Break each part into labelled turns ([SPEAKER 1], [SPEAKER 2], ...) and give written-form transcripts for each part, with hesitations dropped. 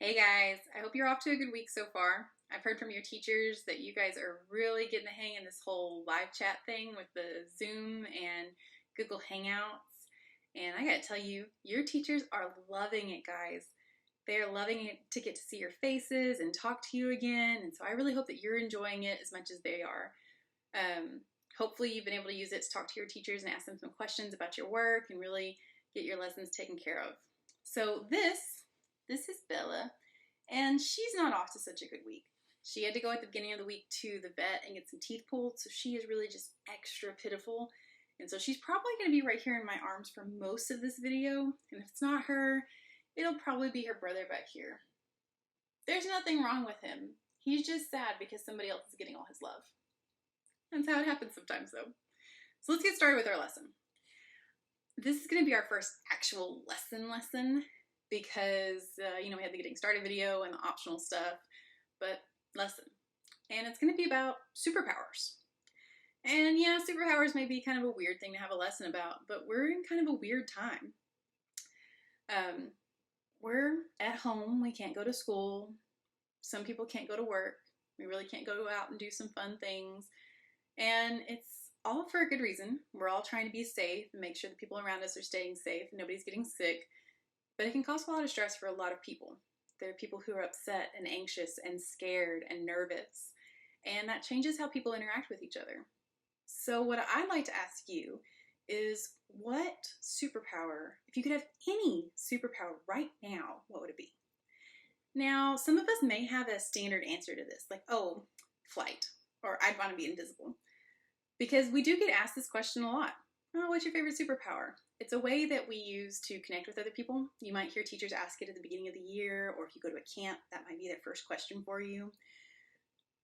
[SPEAKER 1] Hey guys, I hope you're off to a good week so far. I've heard from your teachers that you guys are really getting the hang of this whole live chat thing with the Zoom and Google Hangouts. And I gotta tell you, your teachers are loving it, guys. They are loving it to get to see your faces and talk to you again. And so I really hope that you're enjoying it as much as they are. Hopefully you've been able to use it to talk to your teachers and ask them some questions about your work and really get your lessons taken care of. So this is Bella, and she's not off to such a good week. She had to go at the beginning of the week to the vet and get some teeth pulled, so she is really just extra pitiful. And so she's probably going to be right here in my arms for most of this video, and if it's not her, it'll probably be her brother back here. There's nothing wrong with him. He's just sad because somebody else is getting all his love. That's how it happens sometimes, though. So let's get started with our lesson. This is going to be our first actual lesson because, we had the getting started video and the optional stuff, but lesson. And it's going to be about superpowers. And yeah, superpowers may be kind of a weird thing to have a lesson about, but we're in kind of a weird time. We're at home, we can't go to school, some people can't go to work, we really can't go out and do some fun things, and it's all for a good reason. We're all trying to be safe and make sure the people around us are staying safe, nobody's getting sick, but it can cause a lot of stress for a lot of people. There are people who are upset and anxious and scared and nervous, and that changes how people interact with each other. So what I'd like to ask you is, what superpower, if you could have any superpower right now, what would it be? Now, some of us may have a standard answer to this, like, oh, flight, or I'd want to be invisible. Because we do get asked this question a lot. Oh, what's your favorite superpower? It's a way that we use to connect with other people. You might hear teachers ask it at the beginning of the year, or if you go to a camp, that might be their first question for you.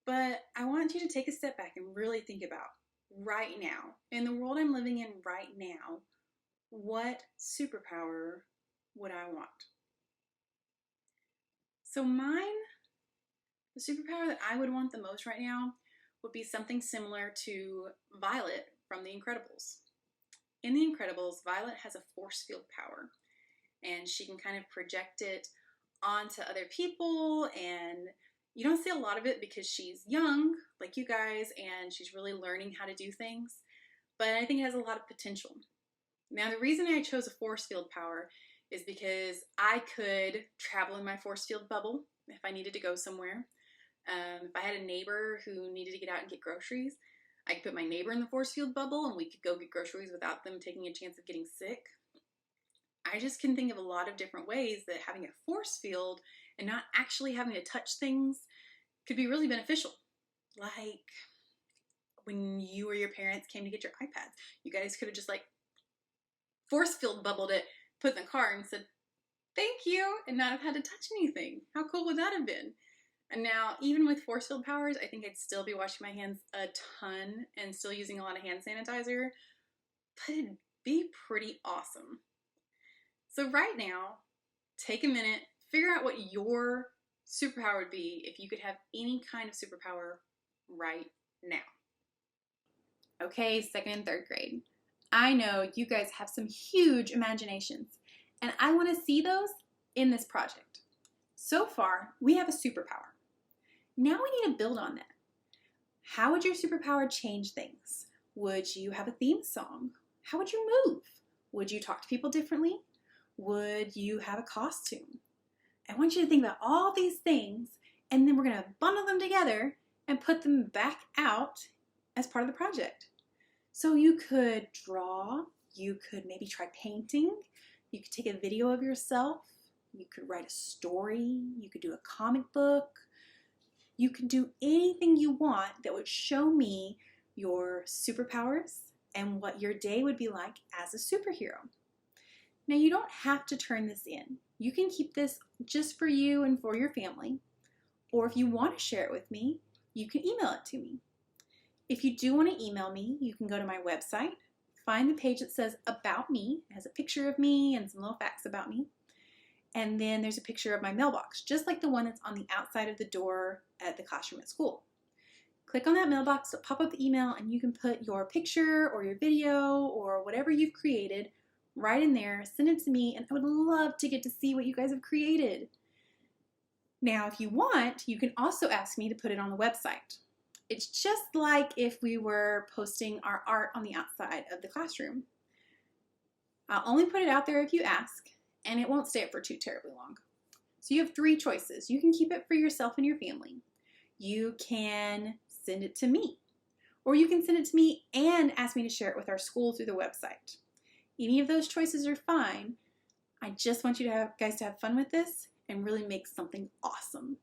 [SPEAKER 1] But I want you to take a step back and really think about, right now, in the world I'm living in right now, what superpower would I want? So mine, the superpower that I would want the most right now would be something similar to Violet from The Incredibles. In The Incredibles, Violet has a force field power, and she can kind of project it onto other people, and you don't see a lot of it because she's young, like you guys, and she's really learning how to do things, but I think it has a lot of potential. Now, the reason I chose a force field power is because I could travel in my force field bubble if I needed to go somewhere. If I had a neighbor who needed to get out and get groceries, I could put my neighbor in the force field bubble and we could go get groceries without them taking a chance of getting sick. I just can think of a lot of different ways that having a force field and not actually having to touch things could be really beneficial. Like when you or your parents came to get your iPads, you guys could have just like force field bubbled it, put it in the car and said, thank you, and not have had to touch anything. How cool would that have been? And now, even with force field powers, I think I'd still be washing my hands a ton and still using a lot of hand sanitizer, but it'd be pretty awesome. So right now, take a minute, figure out what your superpower would be if you could have any kind of superpower right now. Okay, 2nd and 3rd grade. I know you guys have some huge imaginations, and I want to see those in this project. So far, we have a superpower. Now we need to build on that. How would your superpower change things? Would you have a theme song? How would you move? Would you talk to people differently? Would you have a costume? I want you to think about all these things, and then we're going to bundle them together and put them back out as part of the project. So you could draw, you could maybe try painting, you could take a video of yourself, you could write a story, you could do a comic book, you could do anything you want that would show me your superpowers and what your day would be like as a superhero. Now, you don't have to turn this in. You can keep this just for you and for your family, or if you want to share it with me, you can email it to me. If you do want to email me, you can go to my website, find the page that says About Me. It has a picture of me and some little facts about me. And then there's a picture of my mailbox, just like the one that's on the outside of the door at the classroom at school. Click on that mailbox to pop up the email, and you can put your picture or your video or whatever you've created right in there. Send it to me, and I would love to get to see what you guys have created. Now, if you want, you can also ask me to put it on the website. It's just like if we were posting our art on the outside of the classroom. I'll only put it out there if you ask, and it won't stay up for too terribly long. So you have three choices. You can keep it for yourself and your family. You can send it to me, or you can send it to me and ask me to share it with our school through the website. Any of those choices are fine. I just want you guys to have fun with this and really make something awesome.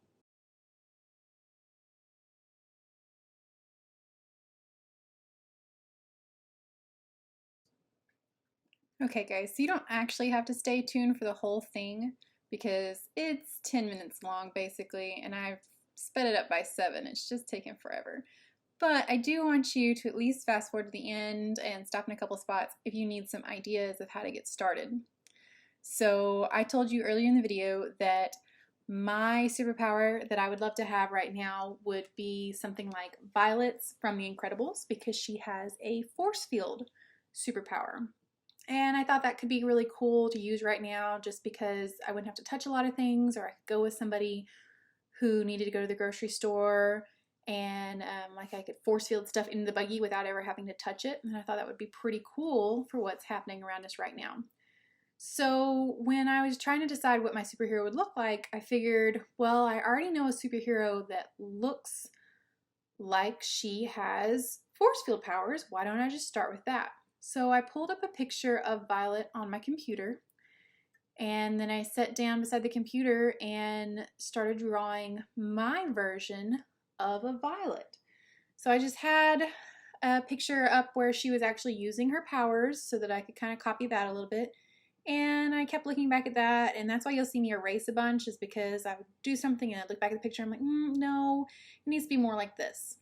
[SPEAKER 1] Okay guys, so you don't actually have to stay tuned for the whole thing because it's 10 minutes long basically, and I've sped it up by 7. It's just taken forever. But I do want you to at least fast forward to the end and stop in a couple spots if you need some ideas of how to get started. So I told you earlier in the video that my superpower that I would love to have right now would be something like Violet's from The Incredibles, because she has a force field superpower. And I thought that could be really cool to use right now just because I wouldn't have to touch a lot of things, or I could go with somebody who needed to go to the grocery store and like I could force field stuff into the buggy without ever having to touch it. And I thought that would be pretty cool for what's happening around us right now. So when I was trying to decide what my superhero would look like, I figured, well, I already know a superhero that looks like she has force field powers. Why don't I just start with that? So I pulled up a picture of Violet on my computer, and then I sat down beside the computer and started drawing my version of a Violet. So I just had a picture up where she was actually using her powers so that I could kind of copy that a little bit. And I kept looking back at that, and that's why you'll see me erase a bunch, is because I would do something and I'd look back at the picture and I'm like, no, it needs to be more like this.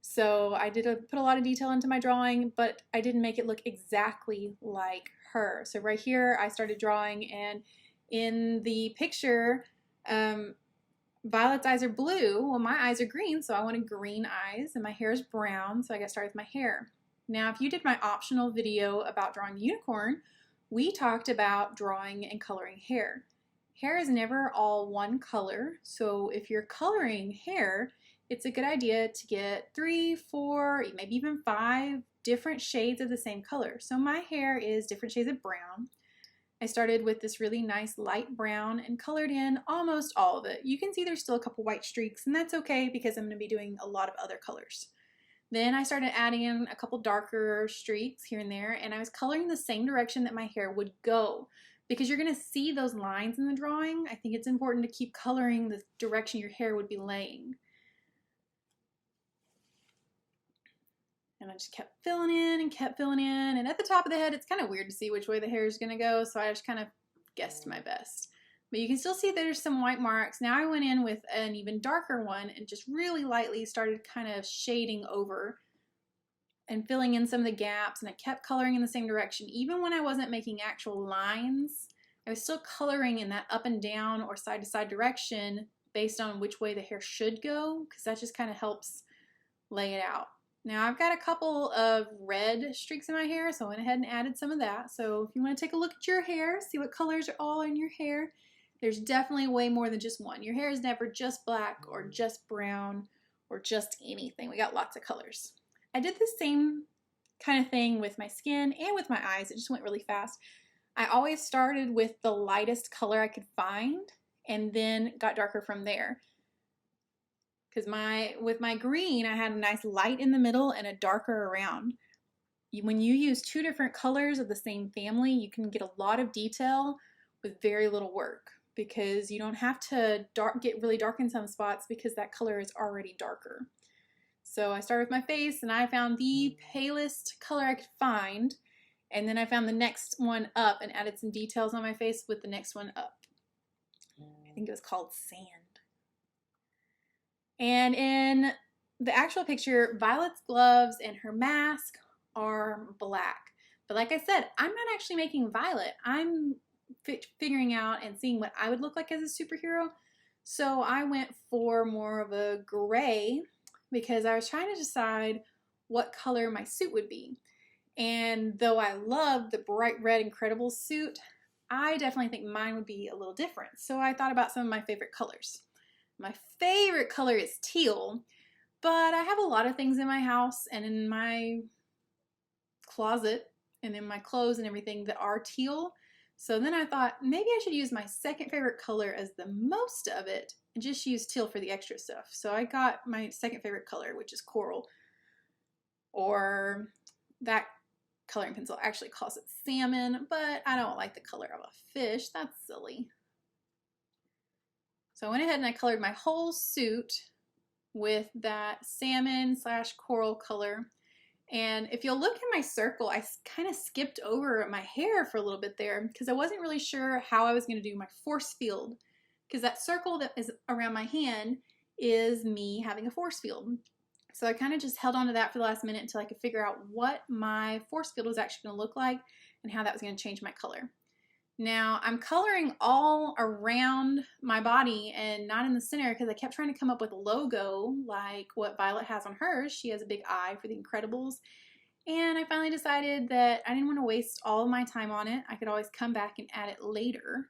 [SPEAKER 1] So I did put a lot of detail into my drawing, but I didn't make it look exactly like her. So right here I started drawing, and in the picture, Violet's eyes are blue. Well, my eyes are green, so I wanted green eyes, and my hair is brown, so I got started with my hair. Now, if you did my optional video about drawing a unicorn, we talked about drawing and coloring hair. Hair is never all one color, so if you're coloring hair, it's a good idea to get 3, 4, maybe even 5 different shades of the same color. So my hair is different shades of brown. I started with this really nice light brown and colored in almost all of it. You can see there's still a couple white streaks, and that's okay because I'm going to be doing a lot of other colors. Then I started adding in a couple darker streaks here and there, and I was coloring the same direction that my hair would go. Because you're going to see those lines in the drawing, I think it's important to keep coloring the direction your hair would be laying. And I just kept filling in and kept filling in, and at the top of the head it's kind of weird to see which way the hair is going to go, so I just kind of guessed my best. But you can still see there's some white marks. Now I went in with an even darker one and just really lightly started kind of shading over and filling in some of the gaps, and I kept coloring in the same direction. Even when I wasn't making actual lines, I was still coloring in that up and down or side to side direction based on which way the hair should go, because that just kind of helps lay it out. Now I've got a couple of red streaks in my hair, so I went ahead and added some of that. So if you want to take a look at your hair, see what colors are all in your hair, there's definitely way more than just one. Your hair is never just black or just brown or just anything. We got lots of colors. I did the same kind of thing with my skin and with my eyes. It just went really fast. I always started with the lightest color I could find and then got darker from there. Because with my green, I had a nice light in the middle and a darker around. When you use 2 different colors of the same family, you can get a lot of detail with very little work, because you don't have to get really dark in some spots because that color is already darker. So I started with my face, and I found the palest color I could find, and then I found the next one up and added some details on my face with the next one up. I think it was called Sand. And in the actual picture, Violet's gloves and her mask are black. But like I said, I'm not actually making Violet. I'm figuring out and seeing what I would look like as a superhero. So I went for more of a gray, because I was trying to decide what color my suit would be. And though I love the bright red Incredibles suit, I definitely think mine would be a little different. So I thought about some of my favorite colors. My favorite color is teal, but I have a lot of things in my house and in my closet and in my clothes and everything that are teal. So then I thought maybe I should use my second favorite color as the most of it and just use teal for the extra stuff. So I got my second favorite color, which is coral, or that coloring pencil actually calls it salmon, but I don't like the color of a fish. That's silly. So I went ahead and I colored my whole suit with that salmon / coral color. And if you'll look at my circle, I kind of skipped over my hair for a little bit there because I wasn't really sure how I was going to do my force field, because that circle that is around my hand is me having a force field. So I kind of just held on to that for the last minute until I could figure out what my force field was actually going to look like and how that was going to change my color. Now I'm coloring all around my body and not in the center because I kept trying to come up with a logo like what Violet has on hers. She has a big eye for the Incredibles. And I finally decided that I didn't want to waste all of my time on it. I could always come back and add it later.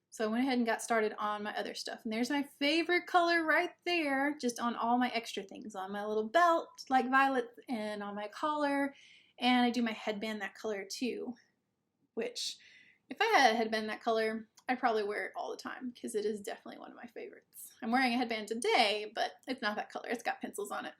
[SPEAKER 1] So I went ahead and got started on my other stuff. And there's my favorite color right there, just on all my extra things. On my little belt like Violet and on my collar. And I do my headband that color too, which if I had a headband that color, I'd probably wear it all the time because it is definitely one of my favorites. I'm wearing a headband today, but it's not that color. It's got pencils on it.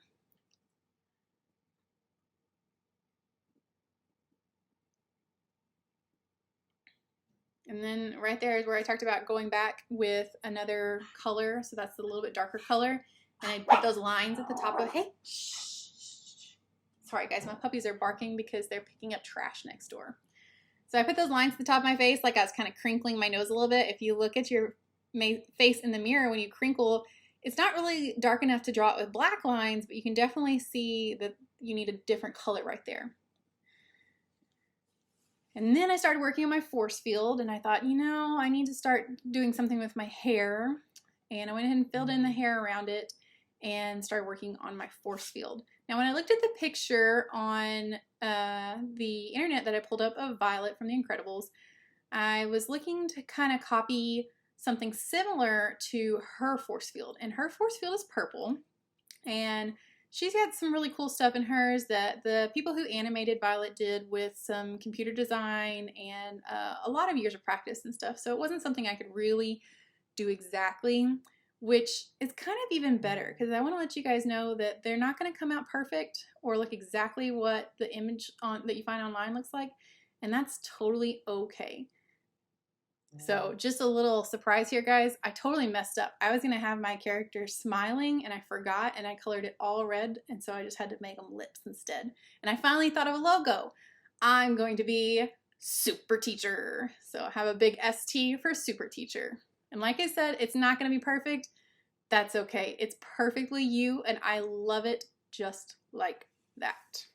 [SPEAKER 1] And then right there is where I talked about going back with another color. So that's a little bit darker color. And I put those lines at the top of, hey, shh. Sorry guys, my puppies are barking because they're picking up trash next door. So I put those lines at the top of my face like I was kind of crinkling my nose a little bit. If you look at your face in the mirror when you crinkle, it's not really dark enough to draw it with black lines, but you can definitely see that you need a different color right there. And then I started working on my force field, and I thought, you know, I need to start doing something with my hair. And I went ahead and filled in the hair around it and started working on my force field. Now, when I looked at the picture on the internet that I pulled up of Violet from The Incredibles, I was looking to kind of copy something similar to her force field. And her force field is purple. And she's got some really cool stuff in hers that the people who animated Violet did with some computer design and a lot of years of practice and stuff. So it wasn't something I could really do exactly, which is kind of even better because I want to let you guys know that they're not going to come out perfect or look exactly what the image that you find online looks like, and that's totally okay. So just a little surprise here, guys. I totally messed up. I was going to have my character smiling and I forgot, and I colored it all red, and so I just had to make them lips instead. And I finally thought of a logo. I'm going to be Super Teacher. So I have a big ST for Super Teacher. And like I said, it's not going to be perfect. That's okay. It's perfectly you, and I love it just like that.